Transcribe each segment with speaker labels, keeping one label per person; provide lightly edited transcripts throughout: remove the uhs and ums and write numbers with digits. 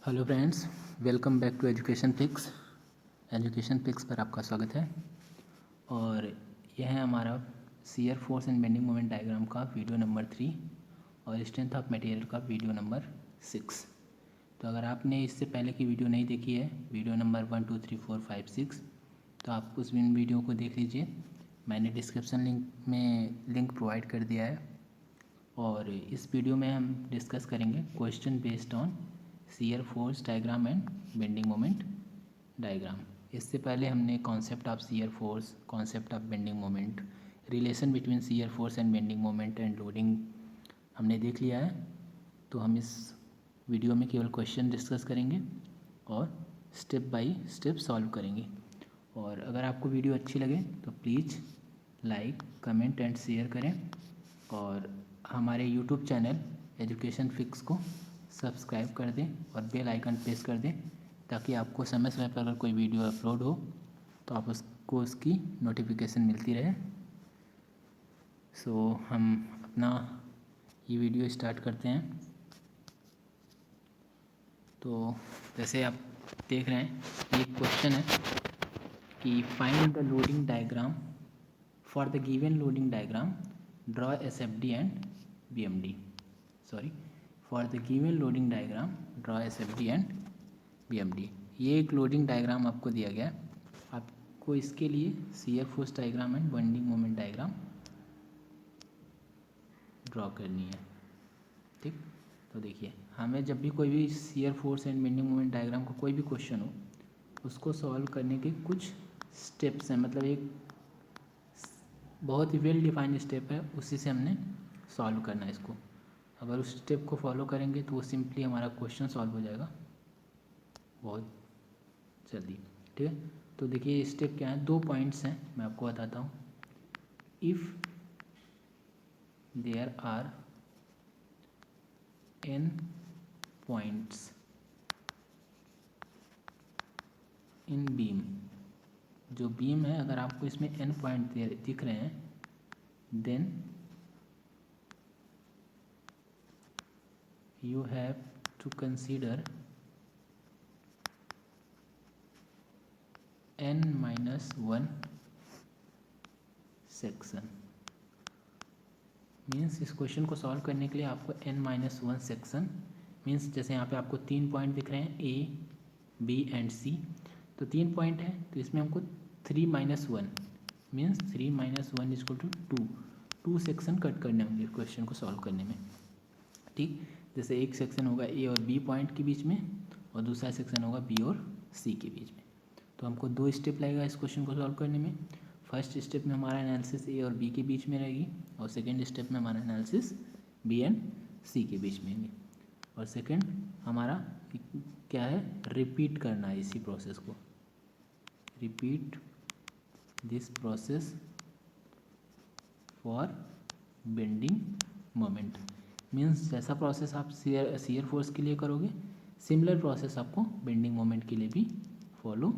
Speaker 1: Hello friends, welcome back to education pics पर आपका स्वागत है। और यह है हमारा shear force and bending moment diagram का वीडियो नंबर 3 और स्ट्रेंथ ऑफ मटेरियल का वीडियो नंबर 6। तो अगर आपने इससे पहले की वीडियो नहीं देखी है, वीडियो नंबर 1 2 3 4 5 6, तो आप उस वीडियो को देख लीजिए। मैंने डिस्क्रिप्शन लिंक प्रोवाइड कर दिया है। और इस वीडियो में हम डिस्कस करेंगे question based on shear force diagram and bending moment diagram. इससे पहले हमने concept of shear force, concept of bending moment, relation between shear force and bending moment and loading हमने देख लिया है। तो हम इस वीडियो में केवल क्वेश्चन डिस्कस करेंगे और स्टेप बाय स्टेप सॉल्व करेंगे। और अगर आपको वीडियो अच्छी लगे तो please like, comment and share करें और हमारे यूट्यूब चैनल एजुकेशन फिक्स को सब्सक्राइब कर दें और बेल आइकन प्रेस कर दें, ताकि आपको समय समय पर अगर कोई वीडियो अपलोड हो तो आप उसको उसकी नोटिफिकेशन मिलती रहे। सो हम अपना ये वीडियो स्टार्ट करते हैं। तो जैसे आप देख रहे हैं, एक क्वेश्चन है कि find the loading diagram for the given loading diagram, draw SFD and BMD। Sorry, for the given loading diagram draw SFD and BMD। ये एक लोडिंग डायग्राम आपको दिया गया है। आपको इसके लिए shear force diagram and bending moment diagram draw करनी है। ठीक, तो देखिए, हमें जब भी कोई भी shear force and bending moment diagram का कोई भी क्वेश्चन हो, उसको सॉल्व करने के कुछ स्टेप्स हैं। मतलब एक बहुत ही वेल डिफाइंड स्टेप है, उसी से हमने सॉल्व करना है इसको। अगर उस स्टेप को फॉलो करेंगे तो वो सिंपली हमारा क्वेश्चन सॉल्व हो जाएगा बहुत जल्दी। ठीक है, तो देखिए स्टेप क्या है। 2 पॉइंट्स हैं, मैं आपको बताता हूँ। If there are n points in beam, जो बीम है अगर आपको इसमें n पॉइंट दिख रहे हैं, then you have to consider n-1 section. Means इस क्वेश्चन को सॉल्व करने के लिए आपको n-1 सेक्शन, मीन्स जैसे यहाँ पे आपको 3 पॉइंट दिख रहे हैं A, B एंड C। तो 3 पॉइंट है तो इसमें हमको 3-1 means 3-1 equal to 2 section cut करने होंगे क्वेश्चन को सॉल्व करने में। ठीक, जैसे एक सेक्शन होगा A और B पॉइंट के बीच में और दूसरा सेक्शन होगा B और C के बीच में। तो हमको 2 स्टेप लगेगा इस क्वेश्चन को सॉल्व करने में। फर्स्ट स्टेप में हमारा एनालिसिस A और B के बीच में रहेगी और सेकेंड स्टेप में हमारा एनालिसिस B एंड C के बीच में है। और सेकेंड हमारा क्या है, रिपीट करना है इसी प्रोसेस को। Repeat this process for bending moment. Means जैसा प्रोसेस आप शियर फोर्स के लिए करोगे, सिमिलर प्रोसेस आपको बेंडिंग मोमेंट के लिए भी फॉलो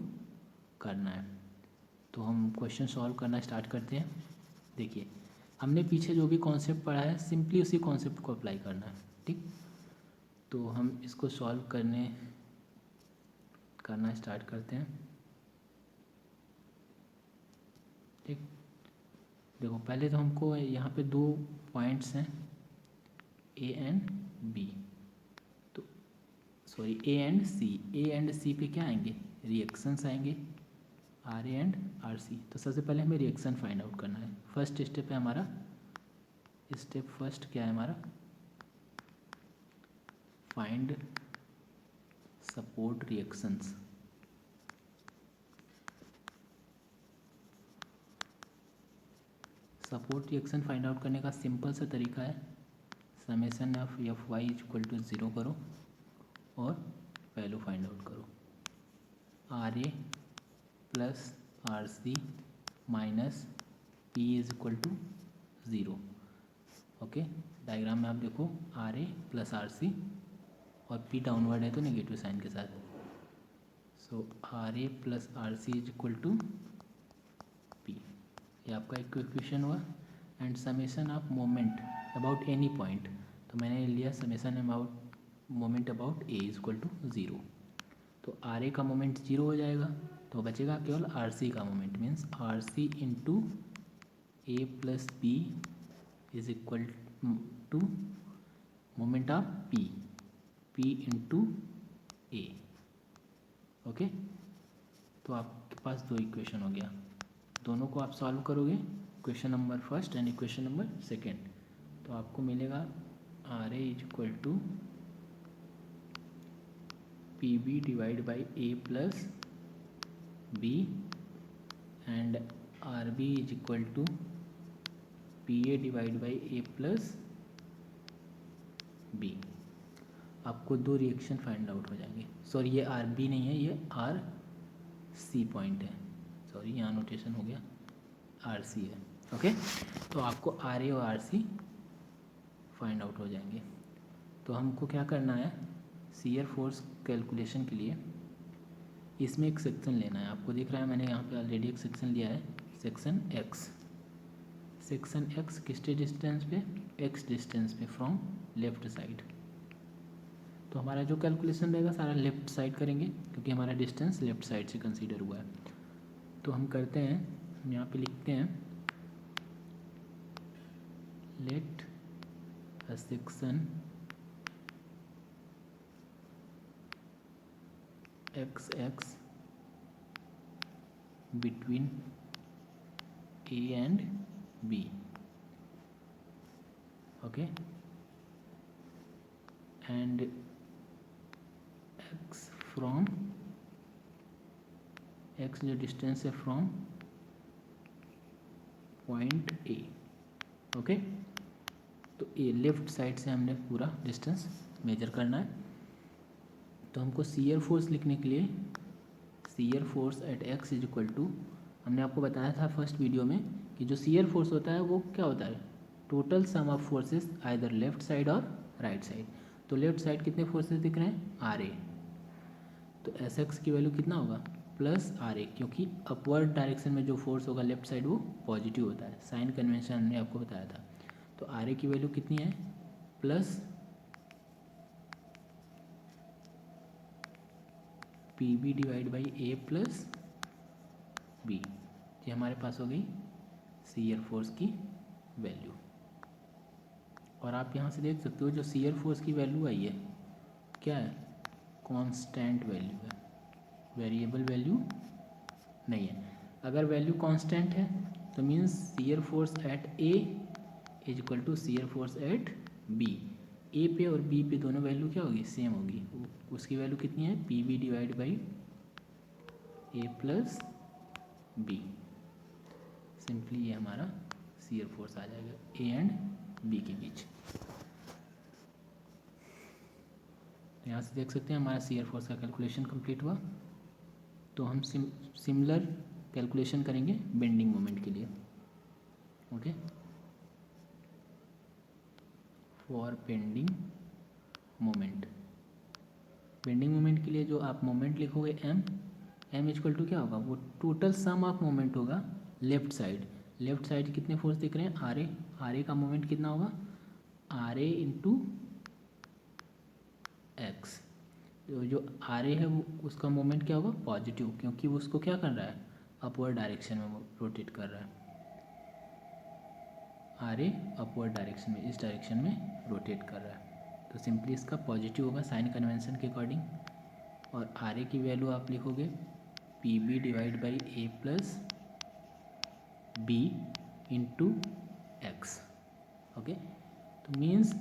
Speaker 1: करना है। तो हम क्वेश्चन सॉल्व करना स्टार्ट करते हैं। देखिए, हमने पीछे जो भी कॉन्सेप्ट पढ़ा है, सिंपली उसी कॉन्सेप्ट को अप्लाई करना है। ठीक, तो हम इसको सॉल्व करना स्टार्ट करते हैं। ठीक, देखो पहले तो हमको यहाँ पे 2 पॉइंट्स हैं A एंड B, तो sorry A and C। A and C पे क्या आएंगे, रिएक्शंस आएंगे RA एंड RC। तो सबसे पहले हमें रिएक्शन फाइंड आउट करना है। फर्स्ट स्टेप है हमारा, स्टेप फर्स्ट क्या है हमारा, find support reactions. Support reaction find out करने का सिंपल सा तरीका है, summation of Fy equal to 0 करो और वैल्यू फाइंड आउट करो। RA plus RC minus P is equal to 0। Okay, diagram में आप देखो RA प्लस RC और P डाउनवर्ड है तो नेगेटिव साइन के साथ। So RA plus RC is equal to P, ये आपका एक इक्वेशन हुआ। And summation of moment about any point, तो मैंने लिया summation about moment about A is equal to 0। तो आर ए का मोमेंट 0 हो जाएगा, तो बचेगा केवल आर सी का moment, means R C into A plus B is equal to moment of P into A. Okay, तो आपके पास दो इक्वेशन हो गया, दोनों को आप सॉल्व करोगे, equation number first and equation number second, तो आपको मिलेगा R A is equal to P B divide by A plus B and R B is equal to P A divide by A plus B. आपको दो reaction find out हो जाएंगे। Sorry, ये R B नहीं है, ये R C point है, sorry यहाँ नोटेशन हो गया, आर सी है। ओके, तो आपको आर ए और आर सी फाइंड आउट हो जाएंगे। तो हमको क्या करना है, शियर फोर्स कैलकुलेशन के लिए इसमें एक सेक्शन लेना है। आपको दिख रहा है मैंने यहाँ पे ऑलरेडी एक सेक्शन लिया है, सेक्शन एक्स। सेक्शन एक्स किस डिस्टेंस पे, एक्स डिस्टेंस पे फ्रॉम लेफ्ट साइड। तो हमारा जो कैलकुलेशन रहेगा सारा लेफ्ट साइड करेंगे, क्योंकि हमारा डिस्टेंस लेफ्ट साइड से कंसीडर हुआ है। तो हम करते हैं, हम यहाँ पे लिखते हैं let a section X X between A and B. Okay, and X from, X जो डिस्टेंस है फ्रॉम पॉइंट ए। ओके, तो ए लेफ्ट साइड से हमने पूरा डिस्टेंस मेजर करना है। तो हमको शियर फोर्स लिखने के लिए shear force at X is equal to, हमने आपको बताया था फर्स्ट वीडियो में कि जो शियर फोर्स होता है वो क्या होता है, total sum of forces either left side और राइट साइड। तो लेफ्ट साइड कितने फोर्सेस दिख रहे हैं, आर ए, तो एस एक्स की वैल्यू कितना होगा, प्लस आर ए, क्योंकि अपवर्ड डायरेक्शन में जो फोर्स होगा लेफ्ट साइड वो पॉजिटिव होता है, साइन कन्वेंशन हमने आपको बताया था। तो आर ए की वैल्यू कितनी है, plus P B divide by A plus B. ये हमारे पास हो गई शियर फोर्स की वैल्यू। और आप यहाँ से देख सकते हो जो शियर फोर्स की वैल्यू आई है क्या है, कांस्टेंट वैल्यू है, वेरिएबल वैल्यू नहीं है। अगर वैल्यू कांस्टेंट है तो means shear force at A is equal to shear force at B. A पे और बी पे दोनों वैल्यू क्या होगी, सेम होगी। उसकी वैल्यू कितनी है, P B divide by A plus B. Simply ये हमारा शियर फोर्स आ जाएगा ए एंड बी के बीच। यहाँ से देख सकते हैं हमारा शियर फोर्स का कैलकुलेशन कंप्लीट हुआ। तो हम सिमिलर कैलकुलेशन करेंगे बेंडिंग मोमेंट के लिए। Okay, for bending moment, bending moment के लिए जो आप मोमेंट लिखोगे एम इक्वल टू क्या होगा, वो टोटल सम ऑफ मोमेंट होगा लेफ्ट साइड। लेफ्ट साइड कितने फोर्स दिख रहे हैं, आर ए का मोमेंट कितना होगा, आर ए इंटू एक्स। जो आर ए है वो उसका मोमेंट क्या होगा, पॉजिटिव, क्योंकि वो उसको क्या कर रहा है, अपवर्ड डायरेक्शन में रोटेट कर रहा है। आर ए अपवर्ड डायरेक्शन में, इस डायरेक्शन में रोटेट कर रहा है, तो सिंपली इसका पॉजिटिव होगा साइन कन्वेंशन के अकॉर्डिंग। और आर ए की वैल्यू आप लिखोगे P B divide by A plus B into X. Okay, तो मीन्स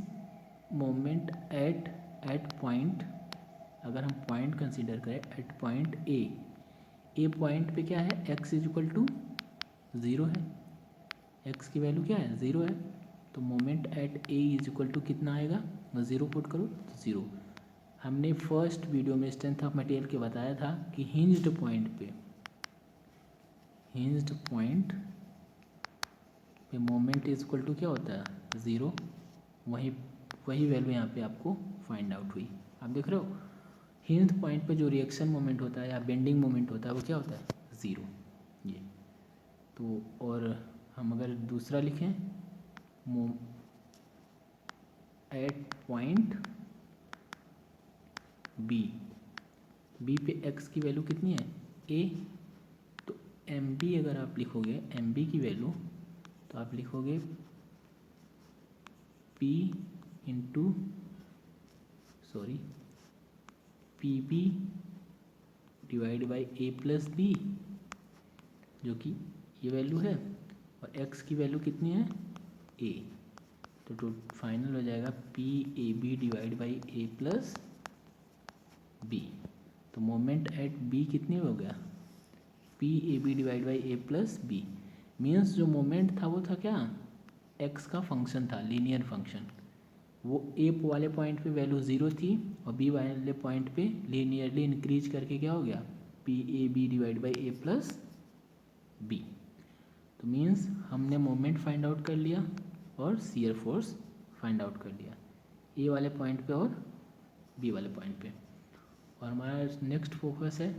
Speaker 1: मोमेंट एट पॉइंट, अगर हम पॉइंट कंसीडर करें एट पॉइंट ए पॉइंट पे क्या है, एक्स इज इक्वल टू 0 है, एक्स की वैल्यू क्या है, 0 है। तो moment at A is equal to कितना आएगा, 0 पुट करो तो 0। हमने फर्स्ट वीडियो में स्ट्रेंथ ऑफ मटेरियल के बताया था कि हिंज्ड पॉइंट पे मोमेंट इज इक्वल टू क्या होता है, 0। वही वैल्यू यहाँ पे आपको फाइंड आउट हुई। आप देख रहे हो हिंज्ड पॉइंट पे जो रिएक्शन मोमेंट होता है या बेंडिंग मोमेंट होता है वो क्या होता है, 0। ये तो, और हम अगर दूसरा लिखें एट पॉइंट बी पे एक्स की वैल्यू कितनी है ए, तो एम बी अगर आप लिखोगे एम बी की वैल्यू तो आप लिखोगे P into P B divide by A plus B, जो कि ये वैल्यू है, और एक्स की वैल्यू कितनी है ए, तो फाइनल हो जाएगा P A B divide by A plus B. तो मोमेंट एट बी कितनी हो गया P A B divide by A plus B. Means जो मोमेंट था वो था क्या, एक्स का फंक्शन था, लीनियर फंक्शन। वो ए वाले पॉइंट पे वैल्यू 0 थी और बी वाले पॉइंट पे लीनियरली इंक्रीज करके क्या हो गया P A B divide by A plus B. तो मीन्स हमने मोमेंट फाइंड आउट कर लिया और शियर फोर्स फाइंड आउट कर लिया ए वाले पॉइंट पे और बी वाले पॉइंट पे। और हमारा नेक्स्ट फोकस है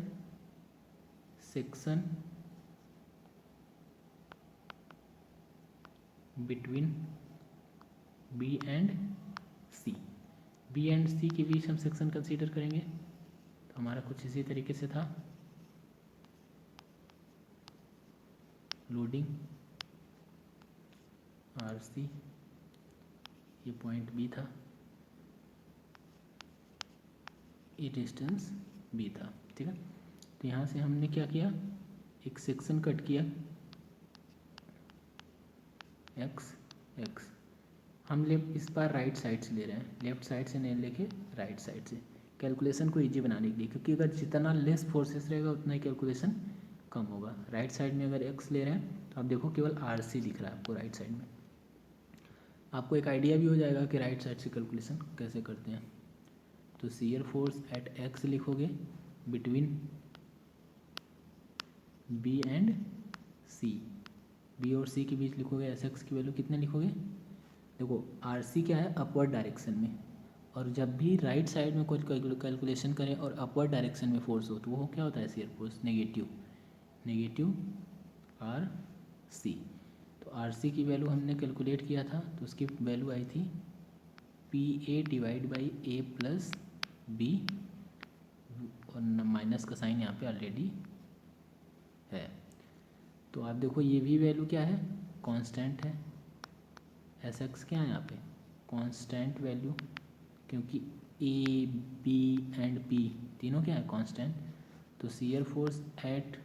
Speaker 1: section between B and C. B and C के बीच हम सेक्शन कंसीडर करेंगे। तो हमारा कुछ इसी तरीके से था, लोडिंग आर सी, ये पॉइंट बी था, ये डिस्टेंस बी था, ठीक है। तो यहाँ से हमने क्या किया, एक सेक्शन कट किया एक्स एक्स। हम इस बार राइट साइड से ले रहे हैं, लेफ्ट साइड से नहीं लेके राइट साइड से, कैलकुलेशन को इजी बनाने के लिए, क्योंकि अगर जितना लेस फोर्सेस रहेगा उतना ही कैलकुलेशन कम होगा। राइट साइड में अगर एक्स ले रहे हैं तो आप देखो केवल आर सी दिख रहा है आपको राइट साइड में, आपको एक आइडिया भी हो जाएगा कि राइट साइड से कैलकुलेशन कैसे करते हैं। तो शियर फोर्स एट एक्स लिखोगे between B and C, B और सी के बीच लिखोगे एस एक्स की वैल्यू कितने लिखोगे, देखो आर सी क्या है अपवर्ड डायरेक्शन में, और जब भी राइट साइड में कुछ कैलकुलेशन करें और अपवर्ड डायरेक्शन में फोर्स हो तो वो क्या होता है shear force negative R C. तो आर सी की वैल्यू हमने कैलकुलेट किया था तो उसकी वैल्यू आई थी P A divide by A plus B, और माइनस का साइन यहाँ पे ऑलरेडी है। तो आप देखो ये भी वैल्यू क्या है कांस्टेंट है, एस एक्स क्या है यहाँ पे कांस्टेंट वैल्यू, क्योंकि ए बी एंड पी तीनों क्या है कांस्टेंट। तो shear force at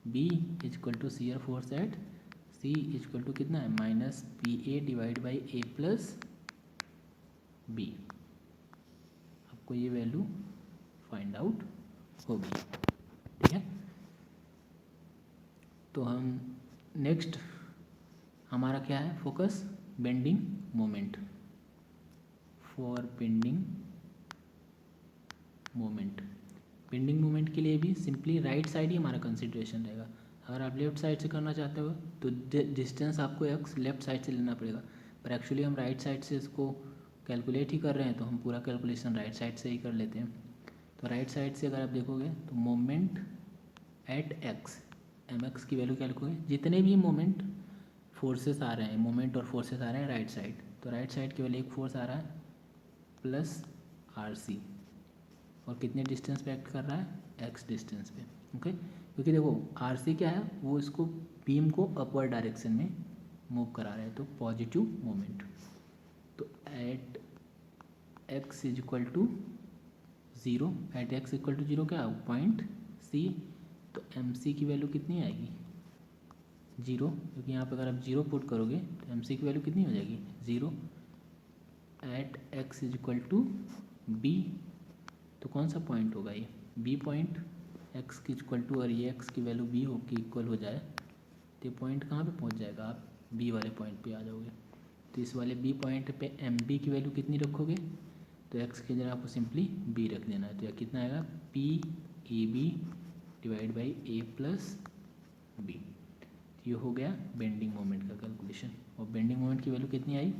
Speaker 1: B is equal to shear force at C is equal to कितना है minus P A divide by A plus B. आपको ये वैल्यू फाइंड आउट होगी, ठीक है। तो हम नेक्स्ट हमारा क्या है focus bending moment, for bending moment. Bending moment के लिए भी सिंपली राइट साइड ही हमारा कंसिडरेशन रहेगा। अगर आप लेफ्ट साइड से करना चाहते हो तो डिस्टेंस आपको एक्स लेफ्ट साइड से लेना पड़ेगा, पर एक्चुअली हम राइट साइड से इसको कैलकुलेट ही कर रहे हैं तो हम पूरा कैलकुलेशन राइट साइड से ही कर लेते हैं। तो राइट साइड से अगर आप देखोगे तो moment at X, M X की वैल्यू क्या लिखोगे, जितने भी मोमेंट फोर्सेस आ रहे हैं, मोमेंट और फोर्सेस आ रहे हैं राइट साइड, तो राइट साइड केवल एक फोर्स आ रहा है प्लस आर सी, और कितने डिस्टेंस पे एक्ट कर रहा है एक्स डिस्टेंस पे, ओके। क्योंकि देखो आर सी क्या है वो इसको बीम को अपवर्ड डायरेक्शन में मूव करा रहा है, तो पॉजिटिव मोमेंट। तो at X is equal to 0, at X equal to 0 क्या पॉइंट सी, तो एम सी की वैल्यू कितनी आएगी 0, क्योंकि यहाँ पर अगर आप 0 पुट करोगे तो एम सी की वैल्यू कितनी हो जाएगी 0। At X is equal to B, तो कौन सा पॉइंट होगा ये बी पॉइंट, एक्स की इक्वल टू और ये एक्स की वैल्यू बी हो की इक्वल हो जाए तो ये पॉइंट कहाँ पे पहुँच जाएगा, आप बी वाले पॉइंट पे आ जाओगे। तो इस वाले बी पॉइंट पे एम बी की वैल्यू कितनी रखोगे, तो एक्स की जगह आपको सिंपली बी रख देना है, तो यह कितना आएगा P A B divide by A plus B. ये हो गया बेंडिंग मोमेंट का कैलकुलेशन, और बेंडिंग मोमेंट की वैल्यू कितनी आई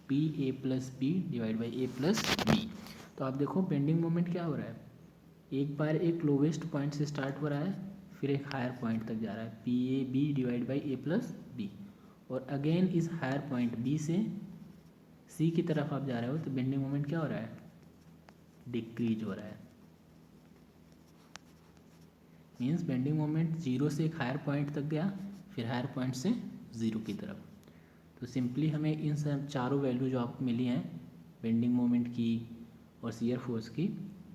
Speaker 1: P A plus B divide by A plus B. तो आप देखो बेंडिंग मोमेंट क्या हो रहा है, एक बार एक लोवेस्ट पॉइंट से स्टार्ट हो रहा है फिर एक हायर पॉइंट तक जा रहा है P A B divide by A plus B, और अगेन इस हायर पॉइंट बी से सी की तरफ आप जा रहे हो तो बेंडिंग मोमेंट क्या हो रहा है डिक्रीज हो रहा है, मीन्स बेंडिंग मोमेंट 0 से एक हायर पॉइंट तक गया, फिर हायर पॉइंट से 0 की तरफ। तो सिंपली हमें इन सब चारों वैल्यू जो आपको मिली हैं बेंडिंग मोमेंट की और शियर फोर्स की,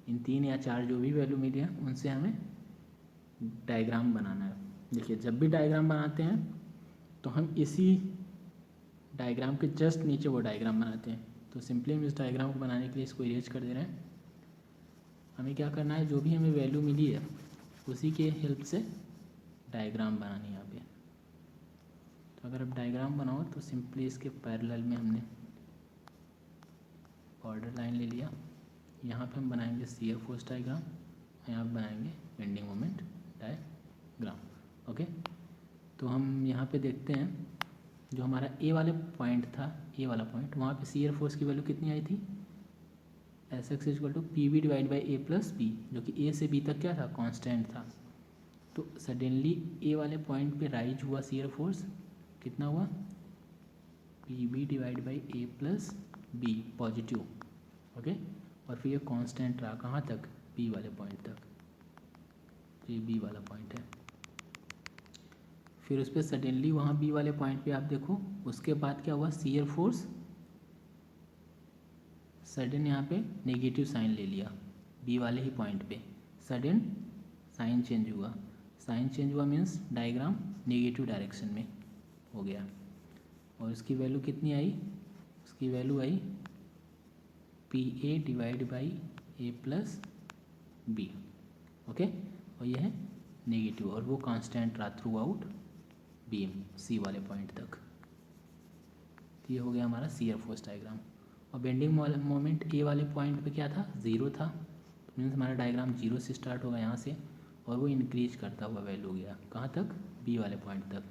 Speaker 1: इन 3 या 4 जो भी वैल्यू मिली हैं उनसे हमें डायग्राम बनाना है। देखिए जब भी डायग्राम बनाते हैं तो हम इसी डायग्राम के जस्ट नीचे वो डायग्राम बनाते हैं। तो सिंपली हम इस डायग्राम को बनाने के लिए इसको इरेज कर दे रहे हैं। हमें क्या करना है, जो भी हमें वैल्यू मिली है उसी के हेल्प से डायग्राम बनानी है यहाँ पे। तो अगर आप डायग्राम बनाओ तो सिंपली इसके पैरेलल में हमने बॉर्डर लाइन ले लिया। यहाँ पे हम बनाएंगे शियर फोर्स डायग्राम, यहाँ पे बनाएंगे बेंडिंग मोमेंट डायग्राम। ओके, तो हम यहाँ पे देखते हैं जो हमारा ए वाले पॉइंट था, ए वाला पॉइंट, वहाँ पे शियर फोर्स की वैल्यू कितनी आई थी, S X equal to P B divide by A plus B, जो कि ए से बी तक क्या था, कांस्टेंट था। तो सडनली ए वाले पॉइंट पे राइज हुआ शियर फोर्स, कितना हुआ, P B divide by A plus B positive. Okay, और फिर ये कांस्टेंट रहा कहाँ तक, बी वाले पॉइंट तक, ये बी वाला पॉइंट है। फिर उस पर सडनली वहाँ बी वाले पॉइंट पे आप देखो, उसके बाद क्या हुआ, शियर फोर्स सडन यहाँ पे नेगेटिव साइन ले लिया, बी वाले ही पॉइंट पे सडन साइन चेंज हुआ। साइन चेंज हुआ मीन्स डायग्राम नेगेटिव डायरेक्शन में हो गया। और उसकी वैल्यू कितनी आई, उसकी वैल्यू आई P A divide by A plus B. Okay, और यह है नेगेटिव और वो कांस्टेंट रहा थ्रू आउट बीम सी वाले पॉइंट तक। तो ये हो गया हमारा शियर फोर्स डायग्राम। और बेंडिंग मोमेंट ए वाले पॉइंट पे क्या था, 0 था, तो मीन्स हमारा डायग्राम 0 से स्टार्ट होगा यहाँ से, और वो इंक्रीज करता हुआ वैल्यू गया कहाँ तक, बी वाले पॉइंट तक,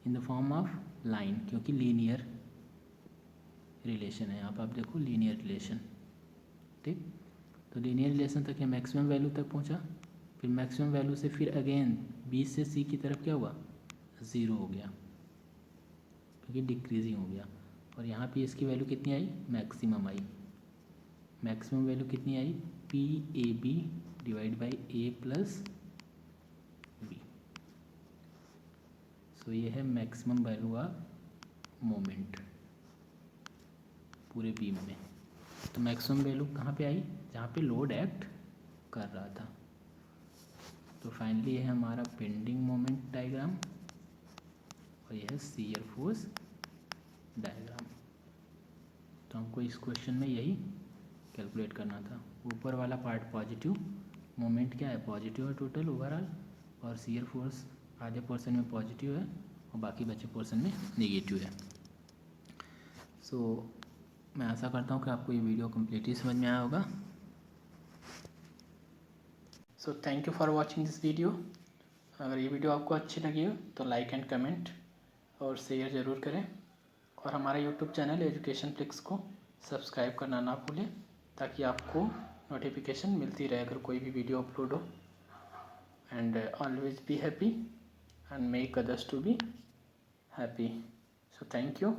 Speaker 1: in the form of line, क्योंकि लीनियर रिलेशन है यहाँ पर, आप देखो लीनियर रिलेशन। ठीक, तो लीनियर रिलेशन तक ये मैक्सिमम वैल्यू तक पहुँचा, फिर मैक्सिमम वैल्यू से फिर अगेन बी से सी की तरफ क्या हुआ, 0 हो गया, क्योंकि डिक्रीजिंग हो गया। और यहाँ पे इसकी वैल्यू कितनी आई, मैक्सिमम आई। मैक्सिमम वैल्यू कितनी आई, P A B divide by A plus B. So ये है मैक्सिमम वैल्यू ऑफ मोमेंट पूरे बीम में। तो मैक्सिमम वैल्यू कहाँ पे आई, जहाँ पे लोड एक्ट कर रहा था। तो फाइनली ये है हमारा बेंडिंग मोमेंट डायग्राम और यह है शियर फोर्स डायग्राम। तो हमको इस क्वेश्चन में यही कैलकुलेट करना था। ऊपर वाला पार्ट पॉजिटिव, मोमेंट क्या है, पॉजिटिव है टोटल ओवरऑल, और शियर फोर्स आधे पोर्शन में पॉजिटिव है और बाकी बचे पोर्शन में नेगेटिव है। सो मैं आशा करता हूँ कि आपको ये वीडियो कम्प्लीटली समझ में आया होगा। सो thank you for watching this video. अगर ये वीडियो आपको अच्छी लगी हो तो लाइक एंड कमेंट और शेयर ज़रूर करें, और हमारा यूट्यूब चैनल एजुकेशन फ्लिक्स को सब्सक्राइब करना ना भूलें, ताकि आपको नोटिफिकेशन मिलती रहे अगर कोई भी वीडियो अपलोड हो। And always be happy and make others to be happy. So thank you.